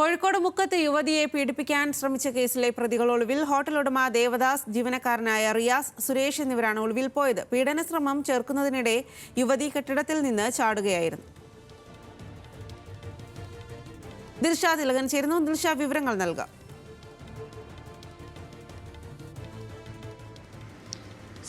കോഴിക്കോട് മുക്കത്ത് യുവതിയെ പീഡിപ്പിക്കാൻ ശ്രമിച്ച കേസിലെ പ്രതികൾ ഒളിവിൽ. ഹോട്ടൽ ഉടമ ദേവദാസ്, ജീവനക്കാരനായ റിയാസ്, സുരേഷ് എന്നിവരാണ് ഒളിവിൽ പോയത്. പീഡനശ്രമം ചെറുക്കുന്നതിനിടെ യുവതി കെട്ടിടത്തിൽ നിന്ന് ചാടുകയായിരുന്നു. ദിൽഷ തിലകൻ ചേരുന്നു. ദിൽഷ, വിവരങ്ങൾ നൽകാം.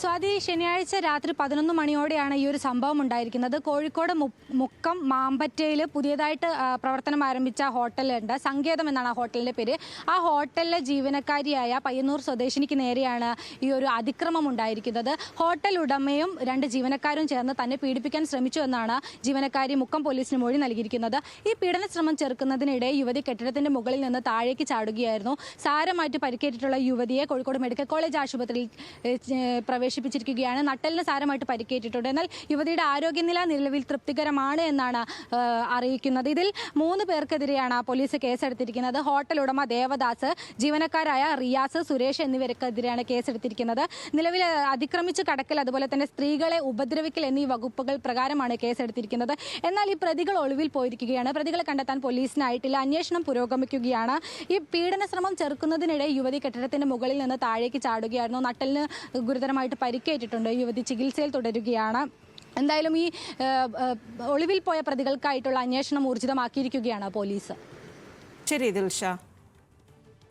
സ്വാതി, ശനിയാഴ്ച രാത്രി 11 മണിയോടെയാണ് ഈ ഒരു സംഭവം ഉണ്ടായിരിക്കുന്നത്. കോഴിക്കോട് മുക്കം മാമ്പറ്റയിൽ പുതിയതായിട്ട് പ്രവർത്തനം ആരംഭിച്ച ഹോട്ടലുണ്ട്. സങ്കേതം എന്നാണ് ആ ഹോട്ടലിൻ്റെ പേര്. ആ ഹോട്ടലിലെ ജീവനക്കാരിയായ പയ്യന്നൂർ സ്വദേശിനിക്ക് നേരെയാണ് ഈ ഒരു അതിക്രമം ഉണ്ടായിരിക്കുന്നത്. ഹോട്ടൽ ഉടമയും 2 ജീവനക്കാരും ചേർന്ന് തന്നെ പീഡിപ്പിക്കാൻ ശ്രമിച്ചു എന്നാണ് ജീവനക്കാരി മുക്കം പോലീസിന് മൊഴി നൽകിയിരിക്കുന്നത്. ഈ പീഡന ശ്രമം ചെറുക്കുന്നതിനിടെ യുവതി കെട്ടിടത്തിൻ്റെ മുകളിൽ നിന്ന് താഴേക്ക് ചാടുകയായിരുന്നു. സാരമായിട്ട് പരിക്കേറ്റിട്ടുള്ള യുവതിയെ കോഴിക്കോട് മെഡിക്കൽ കോളേജ് ആശുപത്രിയിൽ പ്രവേശിപ്പിച്ചിരിക്കുകയാണ്. നട്ടലിന് സാരമായിട്ട് പരിക്കേറ്റിട്ടുണ്ട്. എന്നാൽ യുവതിയുടെ ആരോഗ്യനില നിലവിൽ തൃപ്തികരമാണ് എന്നാണ് അറിയിക്കുന്നത്. ഇതിൽ 3 പേർക്കെതിരെയാണ് പോലീസ് കേസെടുത്തിരിക്കുന്നത്. ഹോട്ടൽ ഉടമ ദേവദാസ്, ജീവനക്കാരായ റിയാസ്, സുരേഷ് എന്നിവർക്കെതിരെയാണ് കേസെടുത്തിരിക്കുന്നത്. നിലവിൽ അതിക്രമിച്ച് കടക്കൽ, അതുപോലെ തന്നെ സ്ത്രീകളെ ഉപദ്രവിക്കൽ എന്നീ വകുപ്പുകൾ പ്രകാരമാണ് കേസെടുത്തിരിക്കുന്നത്. എന്നാൽ ഈ പ്രതികൾ ഒളിവിൽ പോയിരിക്കുകയാണ്. പ്രതികളെ കണ്ടെത്താൻ പോലീസിനായിട്ടില്ല. അന്വേഷണം പുരോഗമിക്കുകയാണ്. ഈ പീഡന ശ്രമം ചെറുക്കുന്നതിനിടെ യുവതി കെട്ടിടത്തിന്റെ മുകളിൽ നിന്ന് താഴേക്ക് ചാടുകയായിരുന്നു. നട്ടലിന് ഗുരുതരമായിട്ട് പരിക്കേറ്റിട്ടുണ്ട്. യുവതി ചികിത്സയിൽ തുടരുകയാണ്. എന്തായാലും ഈ ഒളിവിൽ പോയ പ്രതികൾക്കായിട്ടുള്ള അന്വേഷണം ഊർജിതമാക്കിയിരിക്കുകയാണ് പോലീസ്. ശരി ദിൽഷ.